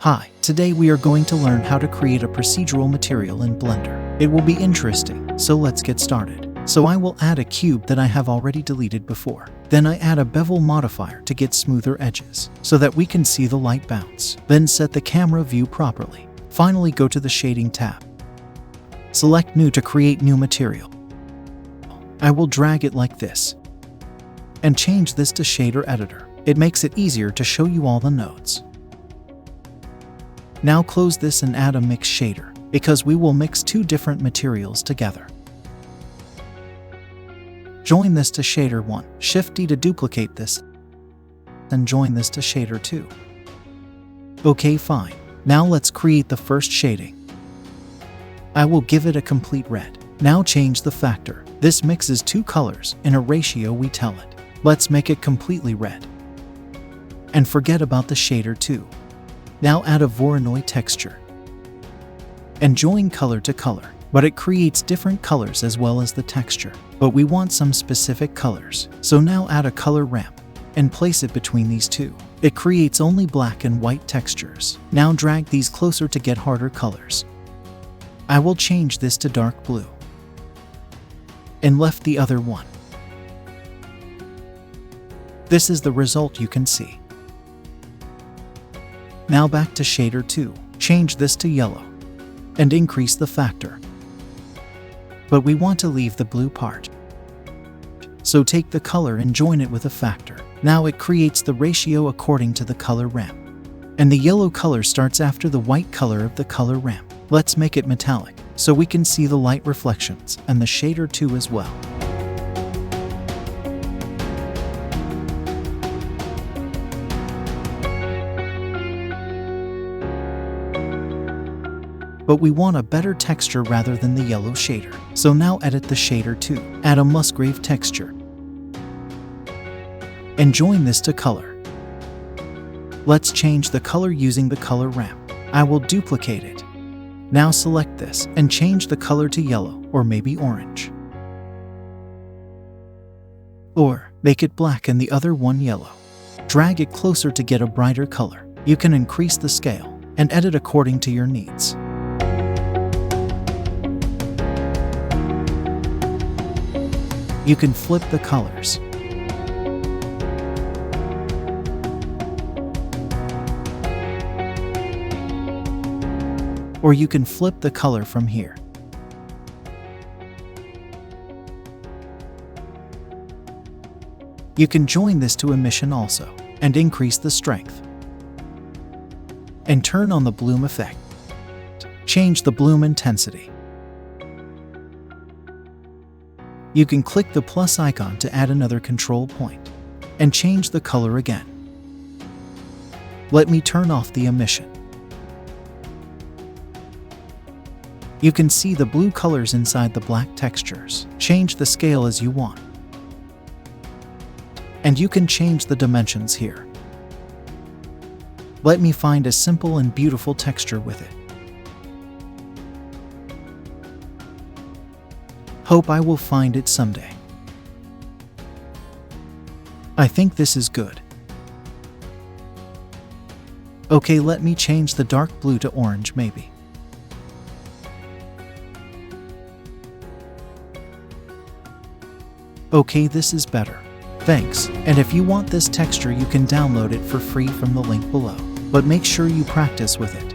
Hi, today we are going to learn how to create a procedural material in Blender. It will be interesting, so let's get started. So I will add a cube that I have already deleted before. Then I add a bevel modifier to get smoother edges, so that we can see the light bounce. Then set the camera view properly. Finally, go to the Shading tab. Select New to create new material. I will drag it like this, and change this to Shader Editor. It makes it easier to show you all the nodes. Now close this and add a mix shader, because we will mix two different materials together. Join this to Shader 1, Shift D to duplicate this, and join this to Shader 2. Okay, fine. Now let's create the first shading. I will give it a complete red. Now change the factor. This mixes two colors in a ratio we tell it. Let's make it completely red. And forget about the Shader 2. Now add a voronoi texture and join color to color, but it creates different colors as well as the texture. But we want some specific colors, so now add a color ramp and place it between these two. It creates only black and white textures. Now drag these closer to get harder colors. I will change this to dark blue and left the other one. This is the result you can see. Now back to Shader 2, change this to yellow, and increase the factor. But we want to leave the blue part. So take the color and join it with a factor. Now it creates the ratio according to the color ramp. And the yellow color starts after the white color of the color ramp. Let's make it metallic, so we can see the light reflections, and the Shader 2 as well. But we want a better texture rather than the yellow shader. So now edit the Shader 2, add a Musgrave texture, and join this to color. Let's change the color using the color ramp. I will duplicate it. Now select this and change the color to yellow or maybe orange. Or make it black and the other one yellow. Drag it closer to get a brighter color. You can increase the scale and edit according to your needs. You can flip the colors. Or you can flip the color from here. You can join this to emission also, and increase the strength. And turn on the bloom effect. Change the bloom intensity. You can click the plus icon to add another control point, and change the color again. Let me turn off the emission. You can see the blue colors inside the black textures. Change the scale as you want. And you can change the dimensions here. Let me find a simple and beautiful texture with it. Hope I will find it someday. I think this is good. Okay, let me change the dark blue to orange maybe. Okay, this is better. Thanks. And if you want this texture, you can download it for free from the link below. But make sure you practice with it.